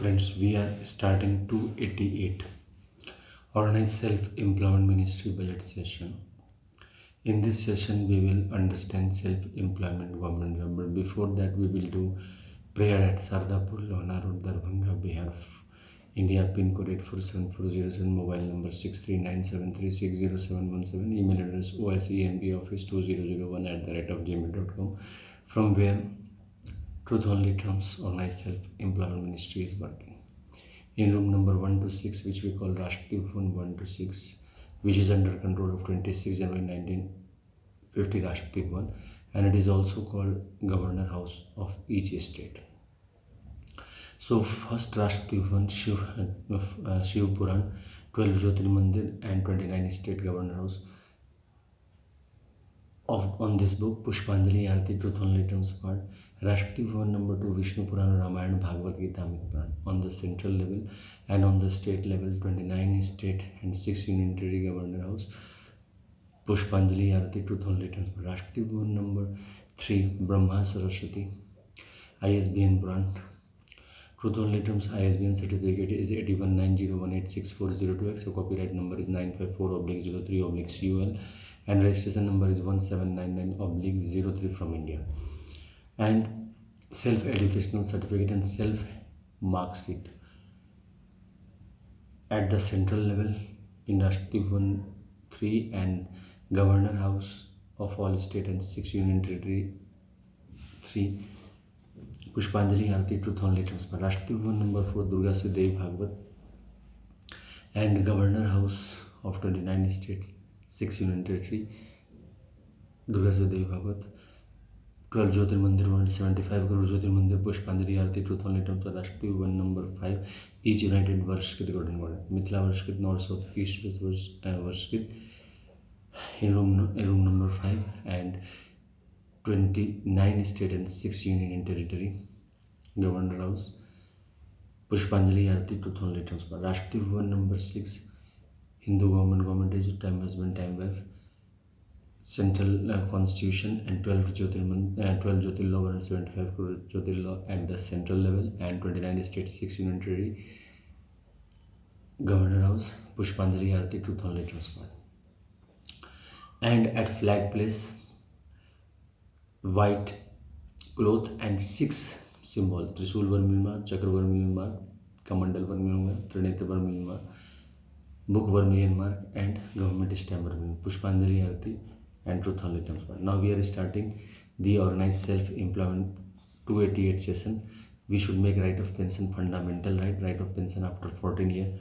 Friends, we are starting 288 Organized Self-Employment Ministry Budget Session. In this session, we will understand self-employment government job. But before that, we will do prayer at Sardapur, Lona Road, Darbhanga, Bihar, India, pin code 847407, mobile number 6397360717, email address oicenboffice2001 from where Truth Only Trumps Organized Self-Employment Ministry is working. In room number 126, which we call Rashtrapati Bhavan 126, which is under control of 26 January 1950 Rashtrapati Bhavan, and it is also called Governor House of each state. So first Rashtrapati Bhavan, Shiv Puran, 12 Jyotir Mandir and 29 state governor house. On this book, Pushpanjali Arati, Truth Only Trumps part, Rashtrapati Bhavan number 2, Vishnu Puran, Ramayana, Bhagavad Gita, Amit Puran. On the central level and on the state level, 29 state and 6 union territory governor house, Pushpanjali Arati, Truth Only Trumps part. Rashtrapati Bhavan number 3, Brahma Saraswati, ISBN Puran. Truth Only Trumps ISBN certificate is 8190186402X. So copyright number is 954/03/CUL. And registration number is 1799/03 from India. And self-educational certificate and self-mark sheet at the central level in Rashtrapati Bhavan 3 and Governor House of all state and 6 union territory 3, Pushpanjali Arati, Truth Only Trumps. Rashtrapati Bhavan number 4, Durga Devi Bhagwat, and Governor House of 29 states, 6 union territory, Durga Devi Bhagwat. 12 Jyotir Mandir 175 Guru Jyotir Mandir, Pushpanjali Arati, Truth Only Trumps. Rashtrapati Bhavan number 5, each united Varshkrit Golden Border, Mithila Varshkrit, North South East West Varshkrit in room number 5, and 29 state and 6 union and territory governor house, Pushpanjali Arati, Truth Only Trumps. Rashtrapati Bhavan number 6, Hindu government age, time husband, time wife, central constitution, and 12 Jyotir law 175 crore Jyotir law at the central level, and 29 states, 6 union territory governor house, Pushpanjali Arati, Truth Only Trumps. And at flag place, white cloth and 6 symbol, Trishul Vermilion mark, Chakra Vermilion mark, Kamandal Vermilion mark, Trinitra Vermilion mark, Book Vermilion mark, and government stamp Vermilion, Pushpanjali Arati and Truth Only Trumps. Now we are starting the organized self-employment 288 session. We should make right of pension fundamental right of pension after 14 years.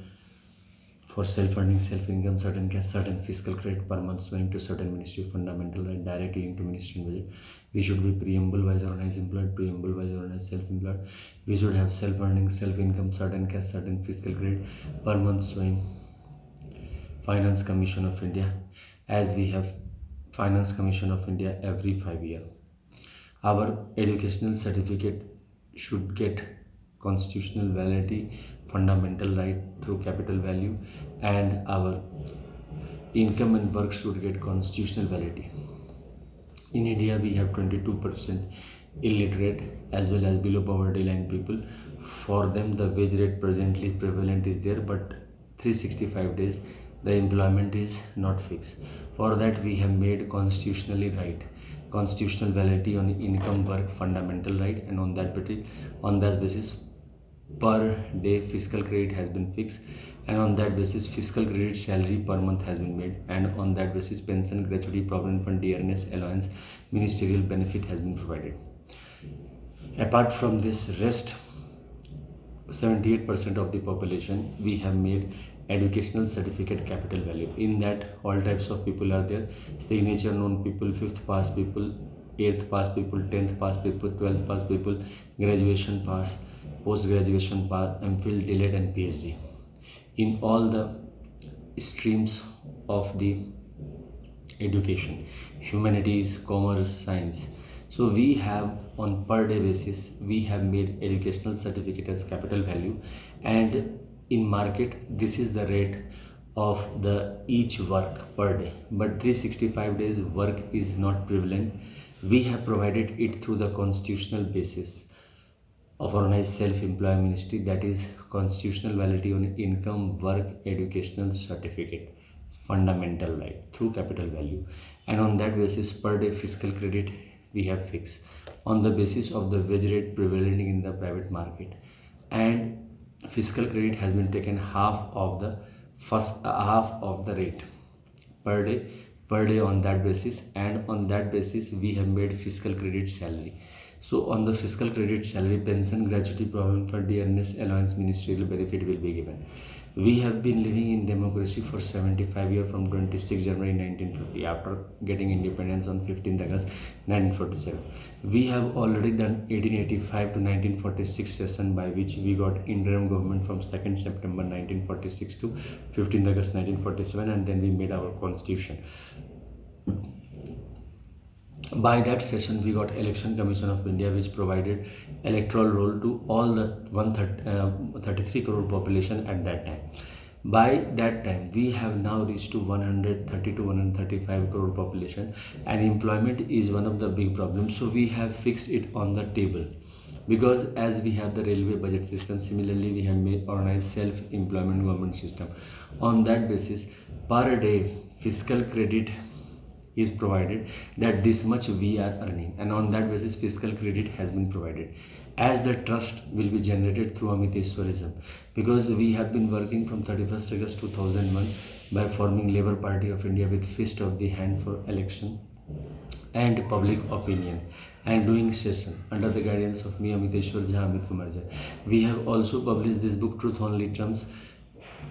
For self-earning, self-income, certain cash, certain fiscal credit per month swing to certain ministry fundamental right, direct link to ministry budget. We should be preamble wise organized employed, preamble wise organized self-employed. We should have self-earning, self-income, certain cash, certain fiscal credit per month swing. Finance Commission of India, as we have Finance Commission of India every 5 years. Our educational certificate should get constitutional validity, fundamental right through capital value, and our income and work should get constitutional validity. In India, we have 22% illiterate as well as below poverty line people. For them, the wage rate presently prevalent is there, but 365 days the employment is not fixed. For that, we have made constitutionally right, constitutional validity on income, work, fundamental right, and on that basis per day fiscal credit has been fixed, and on that basis fiscal credit salary per month has been made, and on that basis pension, gratuity, provident fund, dearness, allowance, ministerial benefit has been provided. Apart from this, rest 78% of the population, we have made educational certificate capital value. In that, all types of people are there: signature known people, 5th pass people, 8th pass people, 10th pass people, 12th pass people, graduation pass, post-graduation pass, MPhil, DLED, and PhD in all the streams of the education, humanities, commerce, science. So we have on per day basis, we have made educational certificate as capital value, and in market this is the rate of the each work per day. But 365 days work is not prevalent. We have provided it through the constitutional basis of organized self-employed ministry, that is constitutional validity on income, work, educational certificate, fundamental right through capital value, and on that basis per day fiscal credit we have fixed on the basis of the wage rate prevailing in the private market, and fiscal credit has been taken half of the half of the rate per day on that basis, and on that basis we have made fiscal credit salary. So on the fiscal credit salary, pension, gratuity, provident fund, dearness, allowance, ministerial benefit will be given. We have been living in democracy for 75 years from 26 January 1950 after getting independence on 15th August 1947. We have already done 1885 to 1946 session, by which we got interim government from 2nd September 1946 to 15th August 1947, and then we made our constitution. By that session we got Election Commission of India, which provided electoral roll to all the 133 crore population at that time. By that time we have now reached to 130 to 135 crore population, and employment is one of the big problems. So we have fixed it on the table, because as we have the railway budget system, similarly we have made organized self-employment government system. On that basis, per day fiscal credit is provided, that this much we are earning, and on that basis fiscal credit has been provided. As the trust will be generated through Amiteshwarism, because we have been working from 31st August 2001 by forming Labour Party of India with fist of the hand for election and public opinion, and doing session under the guidance of me, Amiteshwar Jha, Amit Kumar Jha. We have also published this book, Truth Only Trumps,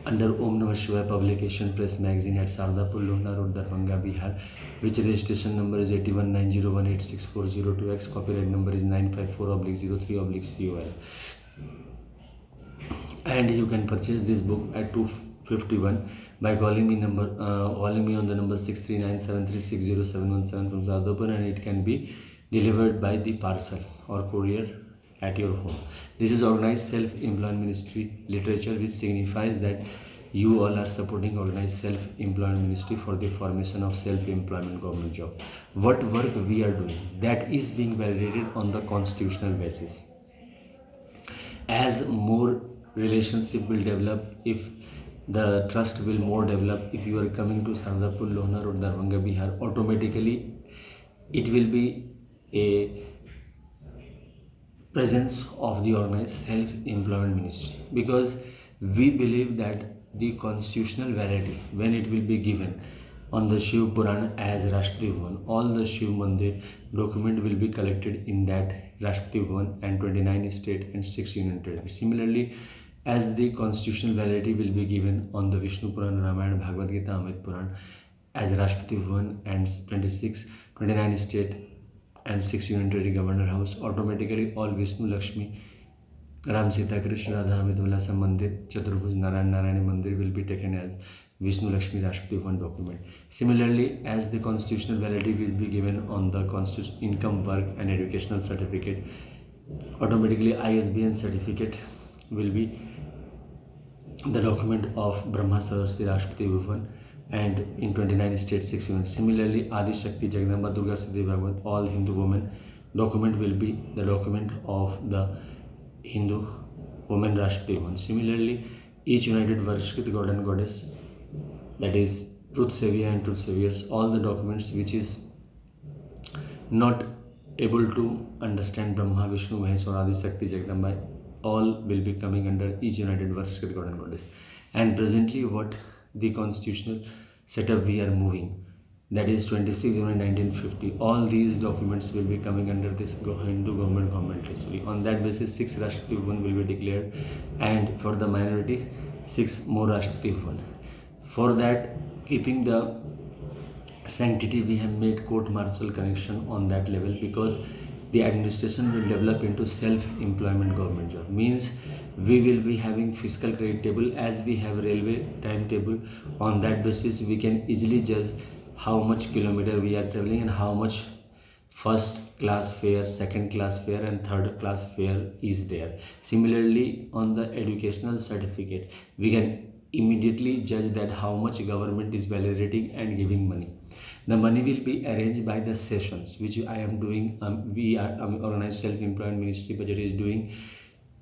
under Om Namah Shivaya Publication Press Magazine at Sardapur, Lohna Road, Darbhanga, Bihar, which registration number is 8190186402X, copyright number is 954/03/COL. And you can purchase this book at 251 by calling me on the number 63973607117 from Sardapur, and it can be delivered by the parcel or courier at your home. This is organized self-employed ministry literature, which signifies that you all are supporting organized self-employed ministry for the formation of self-employment government job. What work we are doing, that is being validated on the constitutional basis. As more relationship will develop, if the trust will more develop, if you are coming to Sardapur, Lohna Road, Darbhanga, Bihar, automatically it will be a presence of the organized self-employment ministry, because we believe that the constitutional validity, when it will be given on the Shiv Puran as Rashtrapati Bhavan, all the Shiv Mandir document will be collected in that Rashtrapati Bhavan, and 29 state and 6 union territories. Similarly, as the constitutional validity will be given on the Vishnu Puran, Ramayana, Bhagavad Gita, Amrit Puran as Rashtrapati Bhavan, and 29 state and 6 union territory governor house, automatically all Vishnu, Lakshmi, Ram, Sita, Krishna, Radha, Amit, Vilasa Mandir, Chaturbhuj, Narayana Mandir will be taken as Vishnu, Lakshmi, Rashtrapati Bhavan document. Similarly, as the constitutional validity will be given on the constitutional income, work and educational certificate, automatically ISBN certificate will be the document of Brahma Saraswati Rashtrapati Bhavan, and in 29 states 6 units. Similarly, Adi Shakti, Jagdamba, Durga, Siddhi, Bhagwan, all Hindu women document will be the document of the Hindu women Rashtrapati Bhavan. Similarly, each united Varshkrit god and goddess, that is Truth Savior and Truth Saviors, all the documents which is not able to understand Brahma, Vishnu, Mahesh or Adi Shakti, Jagdamba, all will be coming under each united Varshkrit god and goddess. And presently what the constitutional setup we are moving, that is 26 January 1950, all these documents will be coming under this Hindu government list. On that basis 6 Rashtrapati Bhavan will be declared, and for the minorities 6 more Rashtrapati Bhavan. For that, keeping the sanctity, we have made court-martial connection on that level, because the administration will develop into self-employment government job. Means we will be having fiscal credit table as we have railway timetable. On that basis we can easily judge how much kilometer we are traveling and how much first class fare, second class fare and third class fare is there. Similarly, on the educational certificate we can immediately judge that how much government is validating and giving money. The money will be arranged by the sessions which I am doing. We are organized self-employed ministry budget is doing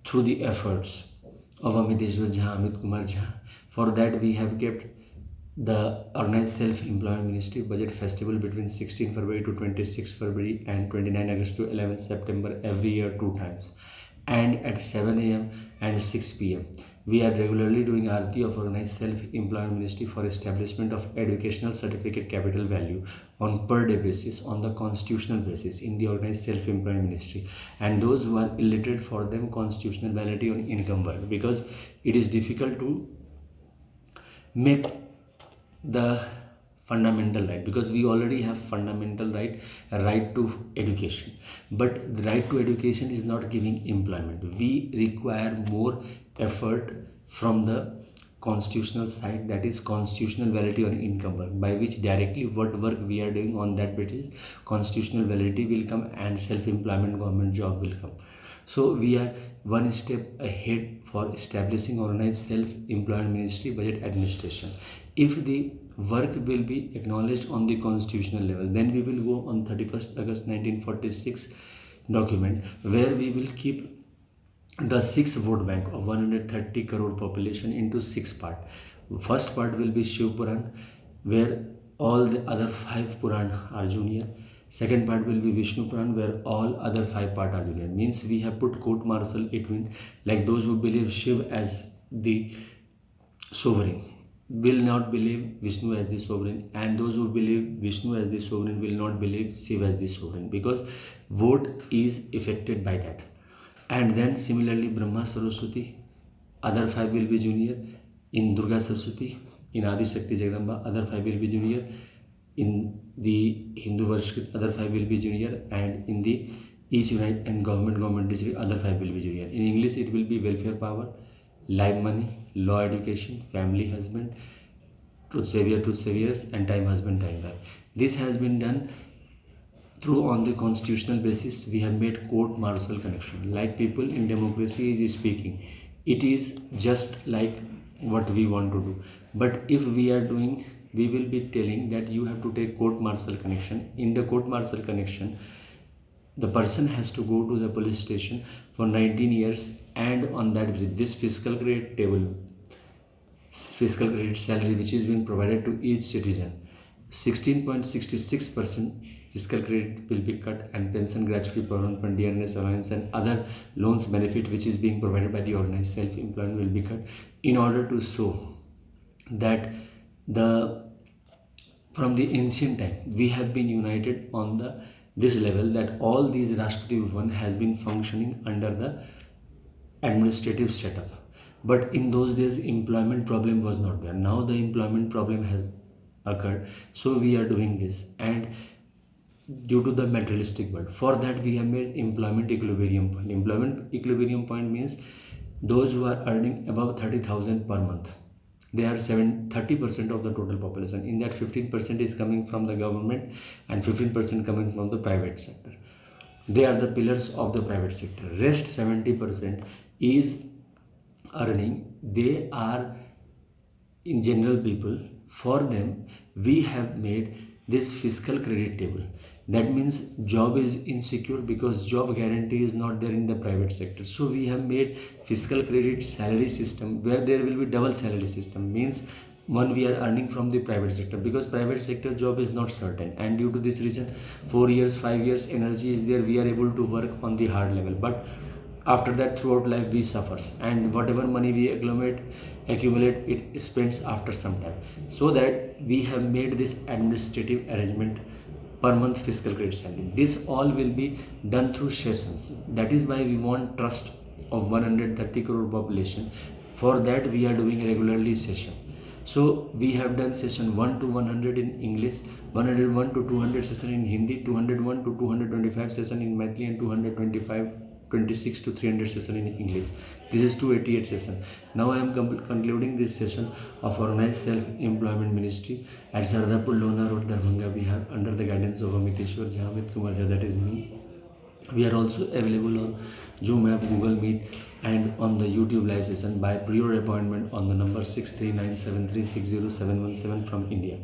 through the efforts of Amit Ishwar Jha, Amit Kumar Jha. For that, we have kept the Organized Self-Employment Ministry Budget Festival between 16 February to 26 February and 29 August to 11 September every year 2 times, and at 7 a.m. and 6 p.m. We are regularly doing Aarti of Organized Self-Employment Ministry for establishment of educational certificate capital value on per day basis on the constitutional basis in the Organized Self-Employment Ministry, and those who are illiterate, for them constitutional validity on income work, because it is difficult to make the fundamental right, because we already have fundamental right to education, but the right to education is not giving employment. We require more effort from the constitutional side, that is constitutional validity on income work, by which directly what work we are doing on that basis constitutional validity will come and self-employment government job will come. So we are one step ahead for establishing Organized Self-Employment Ministry Budget Administration. If the work will be acknowledged on the constitutional level, then we will go on 31st August 1946 document, where we will keep the 6 vote bank of 130 crore population into 6 part. First part will be Shiv Puran, where all the other 5 Puran are junior. Second part will be Vishnu Puran, where all other 5 part are junior. Means we have put court martial between, like those who believe Shiv as the sovereign will not believe Vishnu as the sovereign, and those who believe Vishnu as the sovereign will not believe Shiv as the sovereign, because vote is affected by that. And then similarly Brahma Saraswati, other 5 will be junior. In Durga Saraswati, in Adi Shakti Jagdamba, other 5 will be junior. In the Hindu Varshit, other 5 will be junior, and in the Each Unite and Government District, other 5 will be junior. In English it will be welfare power, live money, law education, family husband, truth saviors, and time husband, time wife. This has been done through on the constitutional basis. We have made court martial connection, like people in democracy is speaking. It is just like what we want to do, but if we are doing, we will be telling that you have to take court martial connection. In the court martial connection, the person has to go to the police station for 19 years, and on that this fiscal credit table, fiscal credit salary which is being provided to each citizen, 16.66% fiscal credit will be cut, and pension, gratuity, provident fund, dearness allowance, and other loans benefit which is being provided by the Organized Self-Employment will be cut, in order to show that from the ancient time we have been united on this level, that all these Rashtrapati Bhavan has been functioning under the administrative setup. But in those days employment problem was not there. Now the employment problem has occurred, so we are doing this, and due to the materialistic world, for that we have made employment equilibrium point. Employment equilibrium point means those who are earning above 30,000 per month, they are 30% of the total population. In that 15% is coming from the government and 15% coming from the private sector. They are the pillars of the private sector. Rest 70% is earning. They are in general people. For them we have made this fiscal credit table. That means job is insecure, because job guarantee is not there in the private sector. So we have made fiscal credit salary system, where there will be double salary system. Means one, we are earning from the private sector, because private sector job is not certain, and due to this reason 4 years 5 years energy is there, we are able to work on the hard level. But after that throughout life we suffers, and whatever money we accumulate it spends after some time. So that we have made this administrative arrangement per month fiscal credit salary. This all will be done through sessions. That is why we want trust of 130 crore population. For that we are doing regularly session. So we have done session 1 to 100 in English, 101 to 200 session in Hindi, 201 to 225 session in Maithili, and 26 to 300 session in English. This is 288 session. Now I am concluding this session of Organized Self-Employment Ministry at Sardapur Lona Road, Darbhanga, Bihar, under the guidance of Amit Ishwar Jha, Amit Kumar Jha, that is me. We are also available on Zoom app, Google Meet, and on the YouTube live session by prior appointment on the number 6397360717 from India.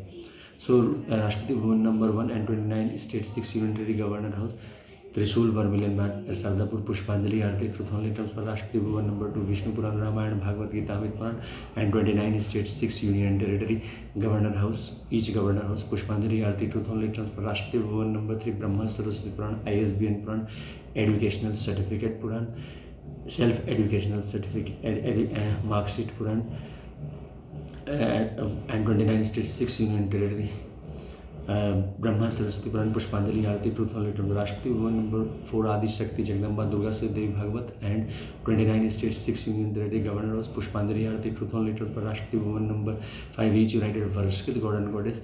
So Rashtrapati Bhavan number 1 and 29, State 6 Unitary Governor House, Trishul vermilion mark Shardapur Pushpanjali aarti truth only terms पर Rashtrapati Bhavan number 2 Vishnu Purana Ramayana Bhagavata Gita Amit Purana and 29 states 6 union territory governor house each governor house Pushpanjali aarti truth only terms पर Rashtrapati Bhavan number 3 Brahma Saraswati Purana ISBN Purana educational certificate Purana self educational certificate marksheet Purana and 29 states 6 union territory Brahma Saraswati Purana Pushpanjali aarti truth only terms राष्ट्रपति Bhavan number 4 आदि शक्ति जगदम्बा दुर्गा से Devi Bhagavata and 29 states 6 union territory governor house Pushpanjali aarti truth only terms पर Rashtrapati Bhavan number 5 each united worshipped God and goddess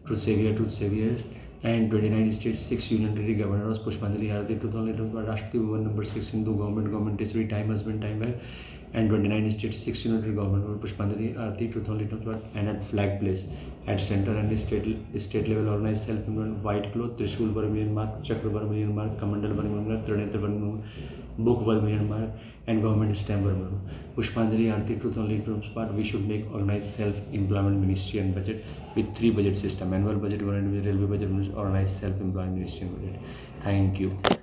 truth saviours and 29 states 6 union territory governor house Pushpanjali aarti truth only terms पर Rashtrapati Bhavan number 6 Hindu government territory time husband time है and 29 states 6 united government Pushpanjali Aarti truth only and at flag place at center and state level organized self-employment white cloth Trishul vermilion mark Chakra vermilion mark Kamandal vermilion mark Trinetra vermilion book vermilion mark and government stamp vermilion Pushpanjali Aarti truth only part we should make organized self-employment ministry and budget with 3 budget system annual budget, railway budget, organized self-employment ministry and budget. Thank you.